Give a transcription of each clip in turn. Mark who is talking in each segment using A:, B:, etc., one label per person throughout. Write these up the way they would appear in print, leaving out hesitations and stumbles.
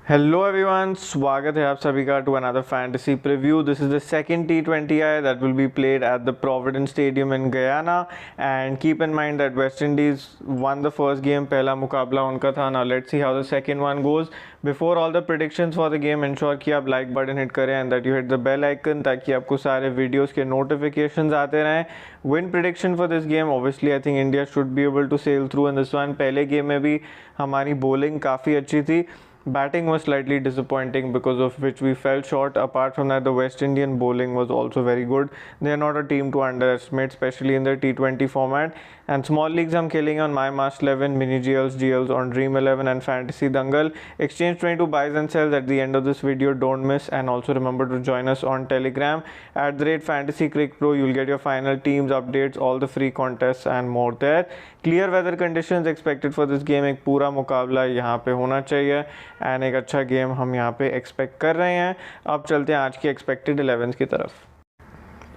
A: Hello everyone, स्वागत है आप सभी का to another fantasy preview. This is the second T20I that will be played at the Providence stadium in Guyana and keep in mind that West Indies won the first game. पहला मुकाबला उनका था। Now let's see how the second one goes. Before all the predictions for the game, ensure कि आप like button hit करें and that you hit the bell icon ताकि आपको सारे वीडियोस के नोटिफिकेशंस आते रहें। Win prediction for this game, obviously I think India should be able to sail through in this one. पहले गेम में भी हमारी बॉलिंग काफ़ी अच्छी थी। Batting was slightly disappointing because of which we fell short. Apart from that, the West Indian bowling was also very good. They are not a team to underestimate, especially in the T20 format. And small leagues हम खेलेंगे on My Master 11, Mini GLs on Dream 11 and Fantasy Dangal. Exchange 22 buys and sells at the end of this video. Don't miss, and also remember to join us on Telegram at the rate Fantasy Crick Pro. You'll get your final teams updates, all the free contests and more there. Clear weather conditions expected for this game. एक पूरा मुकाबला यहाँ पे होना चाहिए and एक अच्छा game हम यहाँ पे एक्सपेक्ट कर रहे हैं। अब चलते हैं आज की एक्सपेक्टेड 11 की तरफ।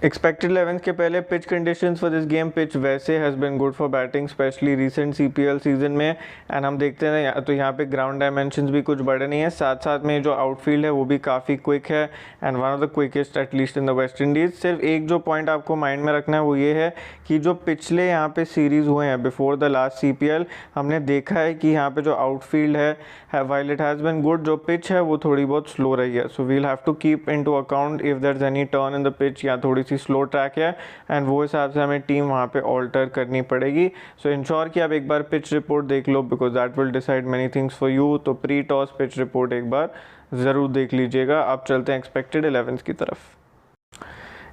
A: एक्सपेक्टेड 11 के पहले pitch conditions for this game. Pitch वैसे has been good for batting, specially recent CPL season में। एंड हम देखते हैं तो यहाँ पे ग्राउंड डायमेंशंस भी कुछ बड़े नहीं है, साथ साथ में जो आउटफील्ड है वो भी काफ़ी क्विक है and one of the quickest at least in the West Indies. सिर्फ एक जो पॉइंट आपको माइंड में रखना है वो ये है कि जो पिछले यहाँ पे सीरीज़ हुए हैं बिफोर द लास्ट CPL, हमने देखा है कि यहाँ पे जो आउटफील्ड है while it has been good, जो पिच है वो थोड़ी बहुत स्लो रही है। So we'll have to keep into account if there is any turn in the pitch या थोड़ी स्लो ट्रैक है एंड वो हिसाब से हमें टीम वहाँ पे ऑल्टर करनी पड़ेगी। सो इंश्योर कि आप एक बार पिच रिपोर्ट देख लो because that will decide many things for you. तो प्री टॉस पिच रिपोर्ट एक बार ज़रूर देख लीजिएगा। अब चलते हैं एक्सपेक्टेड 11 की तरफ।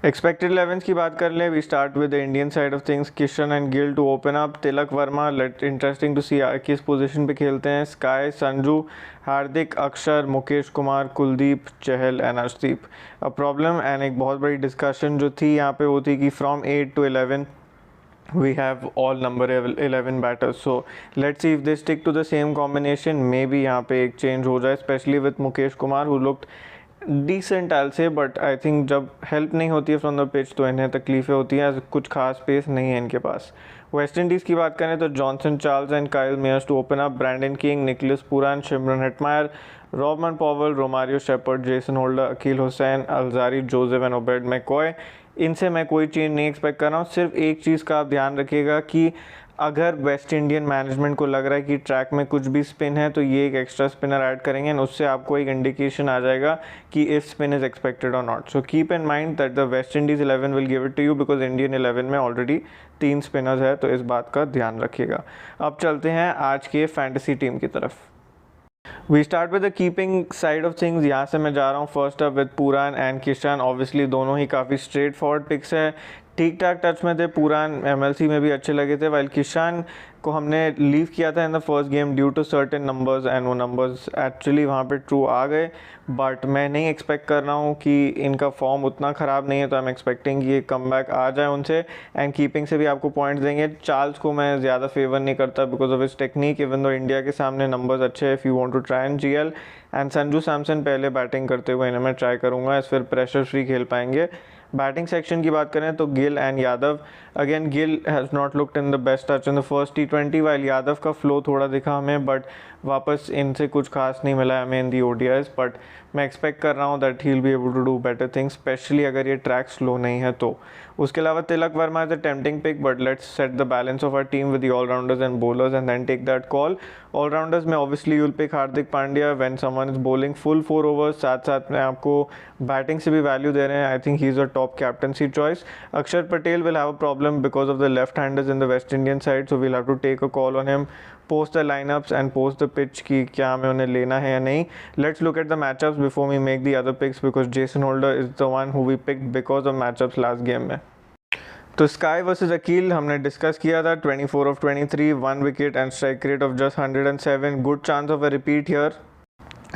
A: एक्सपेक्टेड 11 की बात कर लें। We start with the Indian side of things. Kishan and Gill to open up. Tilak Varma, let interesting to see किस पोजीशन पे खेलते हैं। SKY, Sanju, Hardik, Axar, Mukesh Kumar, Kuldeep, Chahal and Arshdeep. A problem and एक बहुत बड़ी डिस्कशन जो थी यहाँ पे वो थी कि from 8 to 11 we have all number 11 batters, so let's see if they stick to the same combination. maybe यहाँ पे एक चेंज हो जाए, specially with Mukesh Kumar who looked decent I say, but I think जब हेल्प नहीं होती है फ्रॉम द पिच तो इन्हें तकलीफ़ें होती हैं, कुछ खास पेस नहीं है इनके पास। वेस्ट इंडीज़ की बात करें तो Johnson Charles and Kyle Mayers to open up. Brandon King, Nicholas Pooran, Shimron Hetmyer, Robert Powell, Romario Shepherd, Jason Holder, Akeal Hosein, Alzarri, Joseph and Obed McCoy. इनसे मैं कोई चेंज नहीं एक्सपेक्ट कर रहा हूँ। सिर्फ एक चीज़ का आप ध्यान रखिएगा कि अगर वेस्ट इंडियन मैनेजमेंट को लग रहा है कि ट्रैक में कुछ भी स्पिन है तो ये एक एक्स्ट्रा स्पिनर ऐड करेंगे एंड उससे आपको एक इंडिकेशन आ जाएगा कि इफ स्पिन इज एक्सपेक्टेड और not. So keep in mind that the West Indies 11 will give it to you because Indian 11 में ऑलरेडी 3 स्पिनर्स है, तो इस बात का ध्यान रखिएगा। अब चलते हैं आज के फैंटेसी टीम की तरफ। We start with the keeping side of things. यहाँ से मैं जा रहा हूँ first up with Pooran and Kishan. Obviously दोनों ही काफ़ी स्ट्रेट फॉरवर्ड पिक्स है, ठीक ठाक टच में थे। पुरान MLC में भी अच्छे लगे थे, वाइल किशन को हमने लीव किया था in the first game due to certain numbers and वो नंबर्स एक्चुअली वहाँ पे ट्रू आ गए। बट मैं नहीं एक्सपेक्ट कर रहा हूँ कि इनका फॉर्म उतना ख़राब नहीं है, तो आई एम एक्सपेक्टिंग कि ये कम बैक आ जाए उनसे एंड कीपिंग से भी आपको पॉइंट्स देंगे। चार्ल्स को मैं ज़्यादा फेवर नहीं करता बिकॉज ऑफ इस टेक्निक, इवन दो इंडिया के सामने नंबर्स अच्छे हैं if you want to try and GL। And Sanju Samson पहले बैटिंग करते हुए इन्हें मैं ट्राई करूँगा, इस फिर प्रेशर फ्री खेल पाएंगे। बैटिंग सेक्शन की बात करें तो Gill and Yadav. Again Gill has not looked in the best touch in the first T20 while Yadav का फ्लो थोड़ा दिखा हमें, बट वापस इनसे कुछ खास नहीं मिला हमें इन दी ODIs। बट मैं एक्सपेक्ट कर रहा हूँ that he will be able to do better things, specially अगर ये ट्रैक स्लो नहीं है तो। उसके अलावा Tilak Varma is a tempting pick, but let's set the balance of our team with the allrounders and bowlers and then take that call. Allrounders में obviously you'll pick Hardik Pandya when someone is bowling full 4 overs, साथ साथ में आपको batting से भी value दे रहे हैं। I think he is a top captaincy choice. Axar Patel will have a problem because of the left handers in the West Indian side, so we'll have to take a call on him post the lineups and post the pitch की क्या हमें उन्हें लेना है या नहीं। Let's look at the matchups before we make the other picks because Jason Holder is the one who we picked because of matchups last game में। तो स्काई वर्सेस अकील हमने डिस्कस किया था। 24 of 23, 1 wicket and strike rate of just 107। Good chance of a repeat here.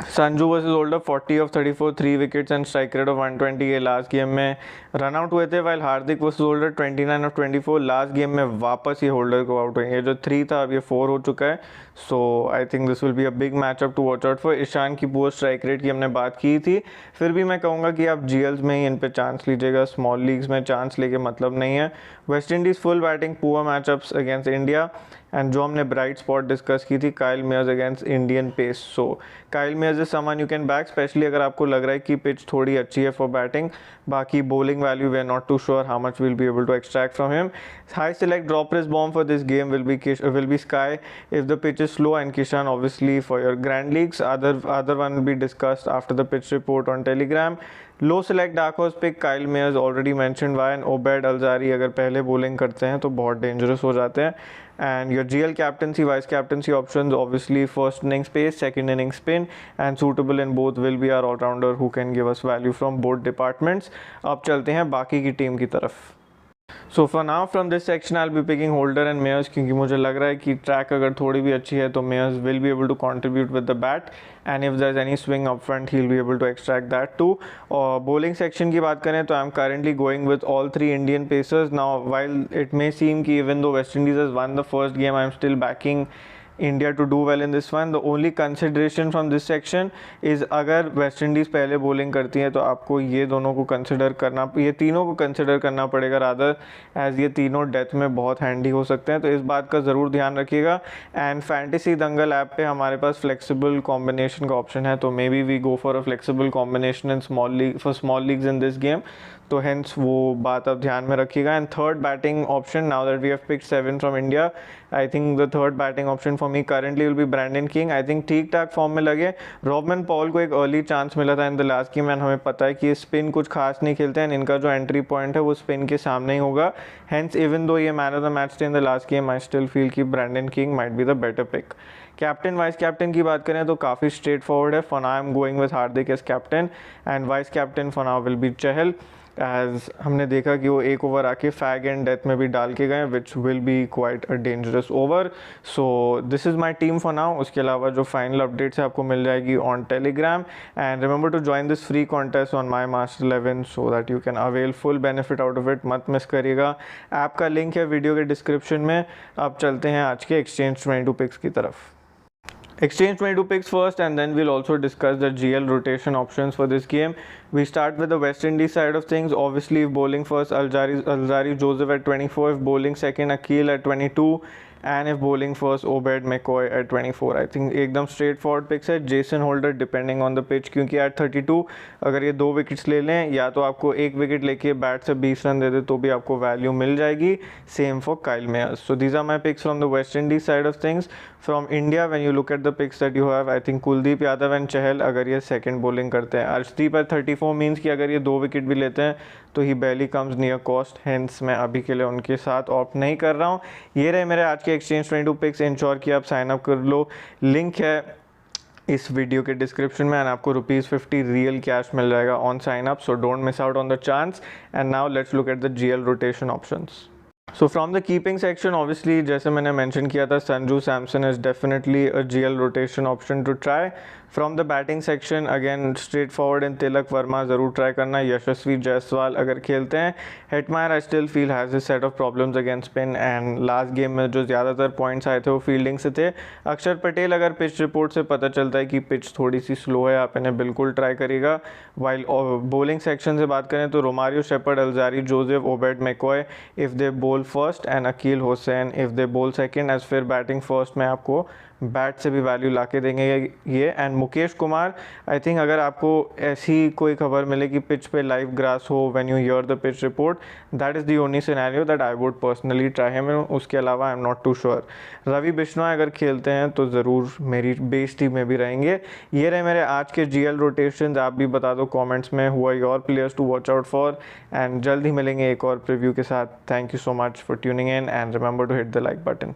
A: Sanju versus holder 40 of 34, 3 wickets and strike rate of 120। ये last game में run out हुए थे, while Hardik versus holder 29 of 24। Last game में वापस ये holder को out हुए। ये जो 3 था अब ये 4 हो चुका है, so I think this will be a big matchup to watch out for. Ishan की पुअर स्ट्राइक रेट की हमने बात की थी, फिर भी मैं कहूँगा कि आप जीएल्स में ही इन पे चांस लीजिएगा, स्मॉल लीग्स में चांस लेके मतलब नहीं है। West Indies full batting, poor matchups against India, and जो हमने ब्राइट स्पॉट डिस्कस की थी, Kyle Mayers against Indian pace. So Kyle Mayers is someone you can back, specially अगर आपको लग रहा है कि पिच थोड़ी अच्छी है फॉर बैटिंग। बाकी bowling value we are not too sure how much we'll be able to extract from him. High select drop risk bomb for this game will be Sky if the pitch is slow, and Kishan obviously for your grand leagues. Other one will be discussed after the pitch report on Telegram. लो select dark horse pick Kyle Mayers already mentioned by, and Obed Alzarri अगर पहले bowling करते हैं तो बहुत dangerous हो जाते हैं। And your GL captaincy vice captaincy options obviously first innings pace, second inning spin, and suitable in both will be our allrounder who can give us value from both departments. अब चलते हैं बाकी की team की तरफ। So for now from this section I will be picking Holder and Mayers, क्योंकि मुझे लग रहा है कि ट्रैक अगर थोड़ी भी अच्छी है तो Mayers will be able to contribute with the bat, and if there is any swing up front he will be able to extract that too. और बॉलिंग सेक्शन की बात करें तो I am currently going with all 3 Indian pacers. Now while it may seem कि even though West Indies has won the first game, I am still backing India to do well in this one. The only consideration from this section is अगर West Indies पहले bowling करती है तो आपको ये दोनों को कंसिडर करना, ये तीनों को कंसिडर करना पड़ेगा रादर, एज ये तीनों डेथ में बहुत हैंडी हो सकते हैं, तो इस बात का ज़रूर ध्यान रखिएगा। एंड फैंटेसी दंगल ऐप पे हमारे पास फ्लेक्सिबल कॉम्बिनेशन का ऑप्शन है, तो maybe we go for a flexible combination in small leagues in this game, तो हेंस वो बात आप ध्यान में रखिएगा। And third batting option, now that we have picked 7 from India, I think the third batting option for me currently will be Brandon King. I think ठीक ठाक form में लगे। रॉबमन पॉल को एक अर्ली चांस मिला था in the last game, and हमें पता है कि ये स्पिन कुछ खास नहीं खेलते हैं, इनका जो एंट्री पॉइंट है वो स्पिन के सामने ही होगा। हेंस इवन दो ये मैन ऑफ द मैच थे in the last game, I still feel कि Brandon King might be the better pick. Captain vice captain की बात करें तो काफ़ी स्ट्रेट फॉरवर्ड है। For now I am going with Hardik as captain, and vice captain for now will be Chahal, as हमने देखा कि वो एक ओवर आके फैग एंड डेथ में भी डाल के गए, which will be quite a dangerous over. So this is my team for now. उसके अलावा जो फाइनल अपडेट्स है आपको मिल जाएगी on Telegram, and remember to join this free contest on my Master 11 so that you can avail full benefit out of it, मत miss करिएगा। App का लिंक है वीडियो के डिस्क्रिप्शन में। अब चलते हैं आज के एक्सचेंज 22 पिक्स की तरफ। Exchange 22 picks first, and then we'll also discuss the GL rotation options for this game. We start with the West Indies side of things. Obviously, if bowling first, Alzari Joseph at 24, if bowling second, Akil at 22, and if bowling first, Obed McCoy at 24. I think एकदम straight forward picks है। Jason Holder depending on the pitch, क्योंकि at 32 अगर ये 2 wickets ले लें या तो आपको 1 विकेट लेके बैट से 20 रन दे दे तो भी आपको वैल्यू मिल जाएगी। Same for Kyle Mayers. So these are my picks from the West Indies side of things. From India when you look at the picks that you have, I think Kuldeep Yadav and Chahal अगर ये second bowling करते हैं। Arshdeep eight 34 means कि अगर ये 2 wicket भी लेते हैं तो ही बैली कम्स नियर कॉस्ट, हेंस मैं अभी के लिए उनके साथ ऑप्ट नहीं कर रहा हूँ। ये रहे मेरे आज के एक्सचेंज 22 पिक्स। इंश्योर कि आप साइन अप कर लो, लिंक है इस वीडियो के डिस्क्रिप्शन में, एंड आपको ₹50 रियल कैश मिल जाएगा on sign up, so don't miss out on the chance. And now let's look at the GL rotation options. So from the keeping section obviously जैसे मैंने mention किया था, Sanju Samson is definitely a GL rotation option to try. From the batting section again straightforward in Tilak Varma ज़रूर try करना। यशस्वी जायसवाल अगर खेलते हैं। Hetmyer I still feel has this set of problems against spin, and last game में जो ज़्यादातर points आए थे वो फील्डिंग से थे। अक्षर पटेल अगर पिच रिपोर्ट से पता चलता है कि पिच थोड़ी सी स्लो है, आप इन्हें बिल्कुल ट्राई करिएगा। वाइल बॉलिंग सेक्शन से बात करें तो Romario Shepherd, Alzarri Joseph, Obed McCoy if they bowl first, and Akeal Hosein if they bowl second, as फिर बैटिंग फर्स्ट में आपको बैट से भी वैल्यू ला के देंगे ये। And Mukesh Kumar I think अगर आपको ऐसी कोई खबर मिले कि पिच पे लाइव ग्रास हो when you hear the pitch report, that is the only scenario that I would personally try him. उसके अलावा I am not too sure. Ravi Bishnoi अगर खेलते हैं तो ज़रूर मेरी बेस टीम में भी रहेंगे। ये रहे मेरे आज के जीएल रोटेशन। आप भी बता दो कॉमेंट्स में who are your players to watch out for, and जल्द ही मिलेंगे एक और प्रीव्यू के साथ। Thank you so much for tuning in, and remember to hit the like button.